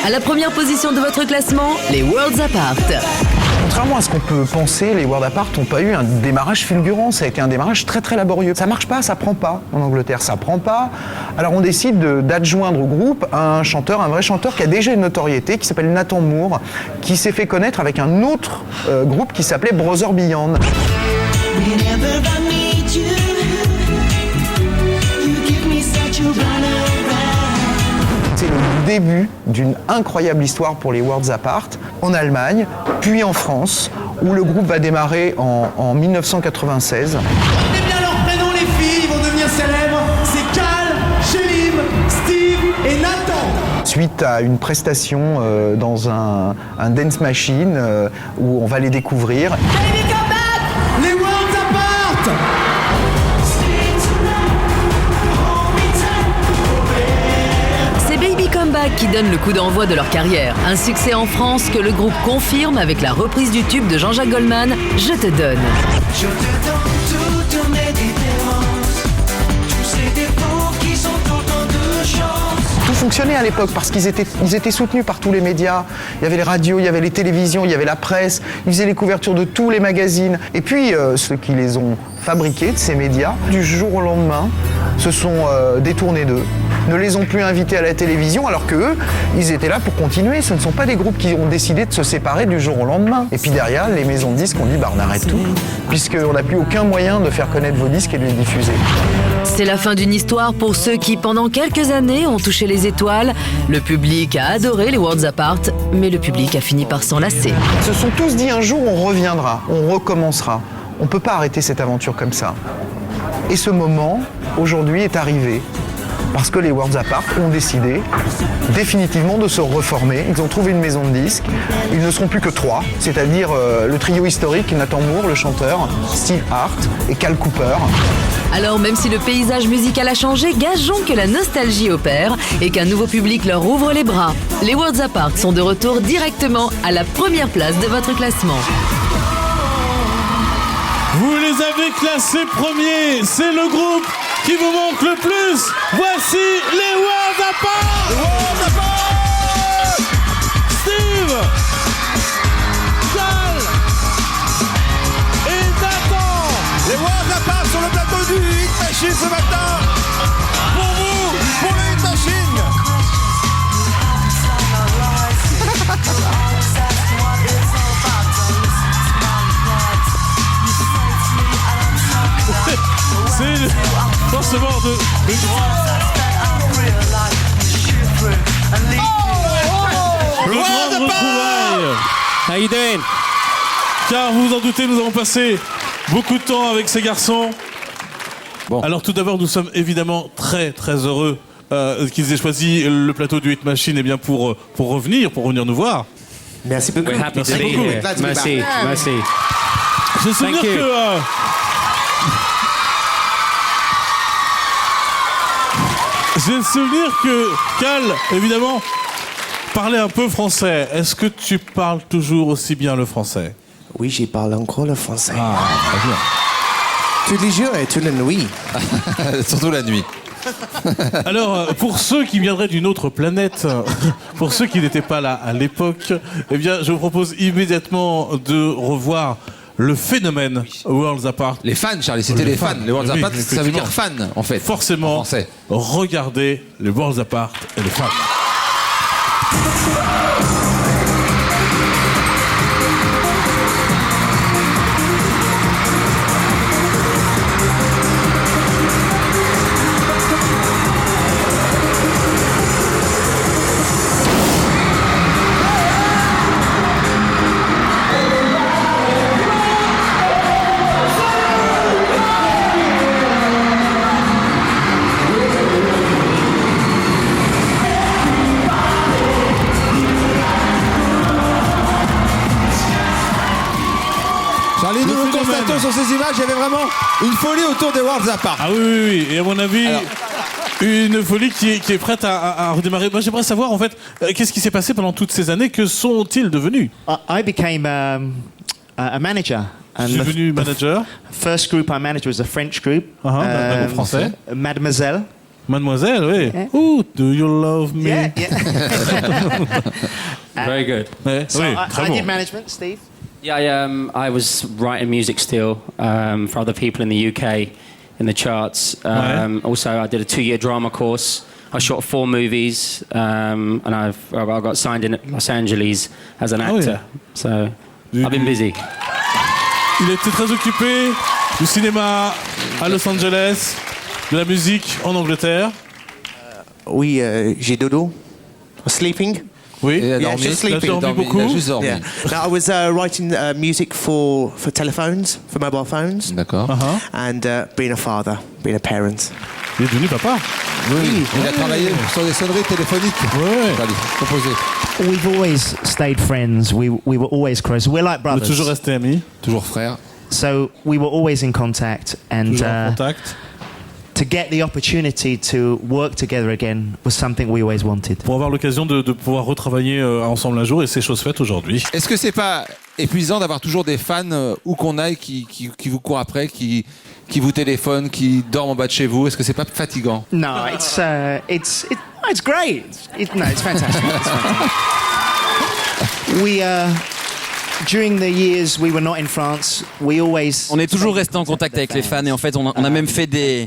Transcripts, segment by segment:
À la première position de votre classement, les Worlds Apart. Contrairement à ce qu'on peut penser, les Worlds Apart n'ont pas eu un démarrage fulgurant, ça a été un démarrage très très laborieux. Ça marche pas, ça prend pas en Angleterre, ça prend pas. Alors on décide d'adjoindre au groupe un chanteur, un vrai chanteur qui a déjà une notoriété, qui s'appelle Nathan Moore, qui s'est fait connaître avec un autre groupe qui s'appelait Brother Beyond. C'est le début d'une incroyable histoire pour les Worlds Apart en Allemagne, puis en France, où le groupe va démarrer en 1996. Eh bien leurs prénoms les filles, ils vont devenir célèbres. C'est Cal, Chélim, Steve et Nathan. Suite à une prestation dans un dance machine où on va les découvrir. Baby come back, les Worlds Apart. C'est Baby Comeback qui donne le coup d'envoi de leur carrière. Un succès en France que le groupe confirme avec la reprise du tube de Jean-Jacques Goldman, Je te donne. Je te donne toutes mes différences, tous ces défauts qui sont autant de chance. Tout fonctionnait à l'époque parce qu'ils étaient soutenus par tous les médias. Il y avait les radios, il y avait les télévisions, il y avait la presse. Ils faisaient les couvertures de tous les magazines. Et puis, ceux qui les ont fabriqués, de ces médias, du jour au lendemain, se sont détournés d'eux, ne les ont plus invités à la télévision, alors qu'eux, ils étaient là pour continuer. Ce ne sont pas des groupes qui ont décidé de se séparer du jour au lendemain. Et puis derrière, les maisons de disques ont dit on arrête tout, puisqu'on n'a plus aucun moyen de faire connaître vos disques et de les diffuser. C'est la fin d'une histoire pour ceux qui, pendant quelques années, ont touché les étoiles. Le public a adoré les Worlds Apart, mais le public a fini par s'en lasser. Ils se sont tous dit un jour on reviendra, on recommencera. On ne peut pas arrêter cette aventure comme ça. Et ce moment, aujourd'hui, est arrivé. Parce que les Worlds Apart ont décidé définitivement de se reformer. Ils ont trouvé une maison de disques. Ils ne seront plus que 3, c'est-à-dire le trio historique, Nathan Moore, le chanteur, Steve Hart et Cal Cooper. Alors même si le paysage musical a changé, gageons que la nostalgie opère et qu'un nouveau public leur ouvre les bras. Les Worlds Apart sont de retour directement à la première place de votre classement. Vous les avez classés premiers, c'est le groupe qui vous manque le plus. Voici les Worlds Apart. Worlds Apart. Steve, Cal et Nathan. Les Worlds Apart sur le plateau du Hit Machine ce matin. Pour vous, pour le Hit Machine. C'est forcément de grande retrouvaille. How you doing? Car vous vous en doutez, nous avons passé beaucoup de temps avec ces garçons. Bon. Alors tout d'abord, nous sommes évidemment très très heureux qu'ils aient choisi le plateau du Hit Machine pour revenir nous voir. Merci beaucoup. We're happy to Merci be beaucoup. here. Merci, merci. J'ai souvenir Thank you. que j'ai le souvenir que Cal, évidemment, parlait un peu français. Est-ce que tu parles toujours aussi bien le français? Oui, j'y parle encore le français. Ah, très bien. Tous les jours et toute la nuit. Surtout la nuit. Alors, pour ceux qui viendraient d'une autre planète, pour ceux qui n'étaient pas là à l'époque, eh bien, je vous propose immédiatement de revoir le phénomène Worlds Apart. Les fans, Charlie, c'était les fans. Les Worlds Oui, Apart, ça veut dire fan, en fait. Forcément, En français. regardez les Worlds Apart et les fans. Charlie, nous Le le phénomène. constatons sur ces images, il y avait vraiment une folie autour des Worlds Apart. Ah oui, oui, oui. Et à mon avis, Alors, Une folie qui est prête à redémarrer. Moi, j'aimerais savoir, en fait, qu'est-ce qui s'est passé pendant toutes ces années? Que sont-ils devenus? I became a manager. Je suis devenu manager. First group I managed was a French group. Un groupe français. Mademoiselle. Mademoiselle, oui. Yeah. Ooh, do you love me? Yeah. Very good. Ouais, So oui, très I bon. did management, Steve. Yeah, I was writing music still for other people in the UK in the charts. Also, I did a 2-year drama course. I shot 4 movies, and I got signed in at Los Angeles as an actor. So I've been busy. Il était très occupé du cinéma à Los Angeles, de la musique en Angleterre. Oui, j'ai dodo. Sleeping. Oui, Il a Yeah, dormi. just sleeping. Il a dormi beaucoup. Il a juste dormi. Yeah. Now, I was writing music for telephones, for mobile phones, D'accord. and being a father, being a parent. Il est devenu papa. Oui, il a travaillé sur des sonneries téléphoniques. Ouais. Allez, composé. We've always stayed friends. We were always close. We're like On est brothers. toujours resté amis, Toujours frère. So we were always in contact, and toujours en contact. to get the opportunity to work together again was something we always wanted. Pour avoir l'occasion de pouvoir retravailler ensemble un jour, et c'est chose faite aujourd'hui. Est-ce que c'est pas épuisant d'avoir toujours des fans où qu'on aille qui vous courent après, qui vous téléphonent, qui dorment en bas de chez vous? Est-ce que c'est pas fatigant? No, it's great. It's fantastic. It's fantastic. We during the years we were not in France, we always. On est toujours resté en contact avec les fans et en fait on a même fait des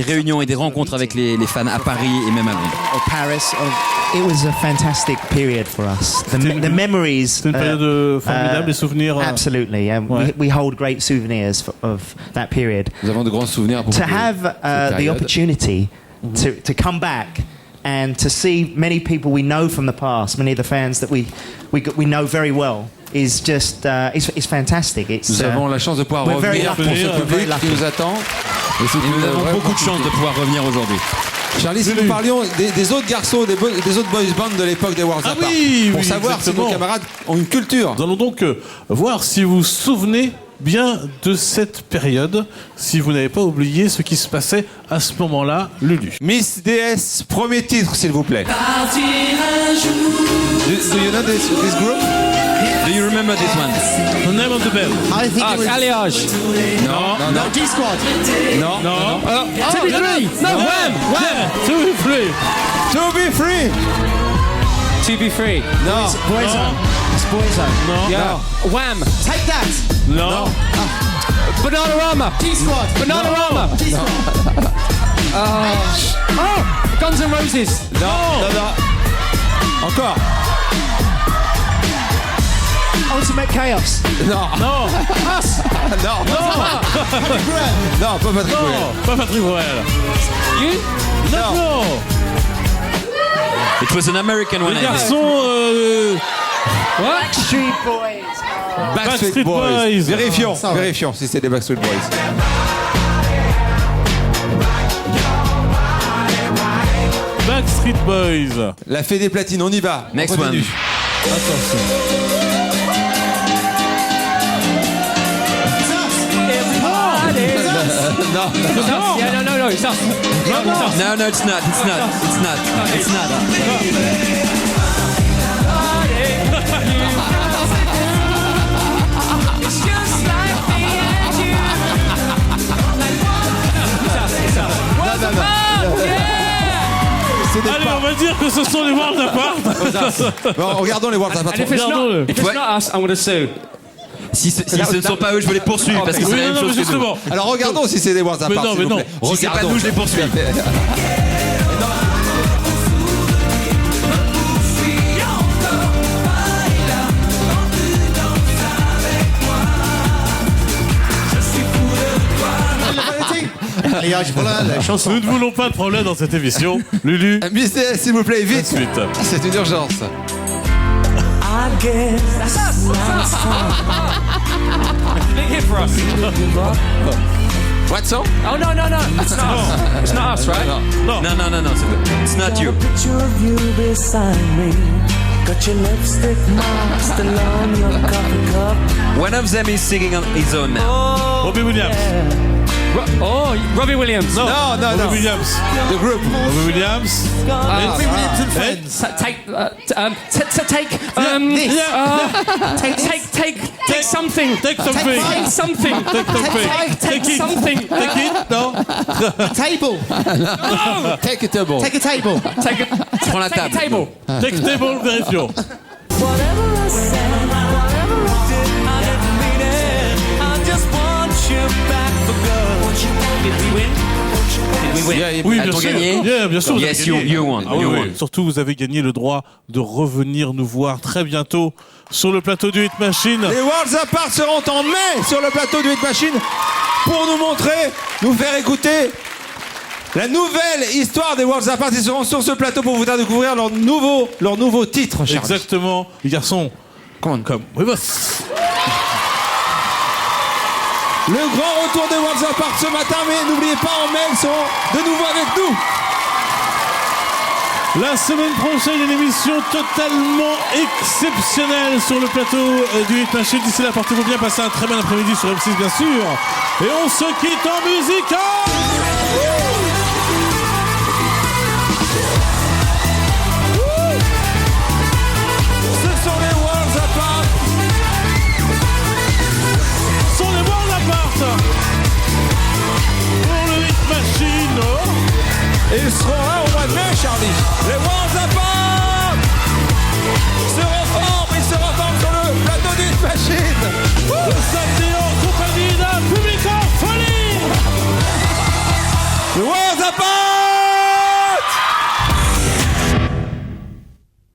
réunions et des rencontres avec les fans à Paris et même à Londres. Or Paris. It was a fantastic period for us. The memories. C'est une période formidable, les souvenirs. Absolutely. Ouais. We hold great souvenirs of that period. Nous avons de grands souvenirs à propos To de have cette the période. opportunity to come back and to see many people we know from the past, many of the fans that we know very well, is just it's fantastic. Nous avons la chance de pouvoir we're very revenir pour lucky. ce Very public lucky. qui nous attend. Et c'est Et nous une avons vraie beaucoup de chance de opportunité. pouvoir revenir aujourd'hui. Charlie, si nous parlions des autres garçons, des autres boys bands de l'époque des Worlds Ah Apart, oui, pour oui, savoir si exactement. nos camarades ont une culture. Nous allons donc voir si vous vous souvenez bien de cette période, si vous n'avez pas oublié ce qui se passait à ce moment-là, Lulu. Miss DS, premier titre, s'il vous plaît. Do you know this group? Do you remember this one? The name of the band. I think it was Alliage. Non, Non, non, G-Squad. non. non. No, Wham! To be free. To be free. To be free. Non. Boyzone. It's Boyzone. Non. Yeah. Wham! Take that. Non. Bananarama! G-Squad. Bananarama! Guns N' Roses! Non. Encore. Ultimate Chaos. Non. Non. Us! Non. Non, pas Patrick Bruel. Non. Pas Patrick Bruel. You? Non. It was an American one, Les I think. garçons. What? Street Boys. Backstreet Boys. Vérifions si c'est des Backstreet Boys. Backstreet Boys. La fée des platines, on y va. Next On continue. one. Non. Yeah, no, it's us. No, it's not. It's not. Allez, on va dire que ce sont les Worlds Apart. Bon, regardons les Worlds Apart. Regardons-le. If it's not us, I'm gonna sue. Si ce ne sont pas eux, je vais les poursuivre parce que c'est Oui, la même non, mais chose que nous. justement. Alors regardons si c'est des Worlds Mais Apart. non, s'il mais vous non. plaît. Si c'est pas Regardons. nous, je les poursuis. Alliage, voilà la chanson. Nous ne voulons pas de problème dans cette émission. Lulu, Miss DS, s'il vous plaît, vite. suite. C'est une urgence. Big hit for us. What song? Oh no, it's not us. It's not us, right? No. No. It's not you. Picture of you beside me. Got your lipstick mark still on your coffee cup. One of them is singing on his own now. Robbie Williams. Robbie Williams. Non, Non. Robbie Williams. The group. Robbie Williams. Robbie Williams and Friends. Take something. Take something. Take something. Take it. Take it. Non. Table. Take a table. Take a table. Prends la table. Table. Take table, vérifions. Whatever I said, whatever I did, I didn't mean it. I just want you back for good. Did we win? Did we win? Yeah, Oui, bien A-t-on sûr. gagné? Yeah, bien sûr. vous Yes, avez gagné. you won. Ah oui, You oui. won. Surtout, vous avez gagné le droit de revenir nous voir très bientôt sur le plateau du Hit Machine. Les Worlds Apart seront en mai sur le plateau du Hit Machine pour nous montrer, nous faire écouter la nouvelle histoire des Worlds Apart. Ils seront sur ce plateau pour vous faire découvrir leur nouveau titre, Charles. Exactement. Les garçons, Come on. comme oui, boss. Le grand retour des Worlds Apart ce matin, mais n'oubliez pas, en mai, ils seront de nouveau avec nous. La semaine prochaine, une émission totalement exceptionnelle sur le plateau du Hit Machine. D'ici là, portez-vous bien, passez un très bon après-midi sur M6, bien sûr. Et on se quitte en musique.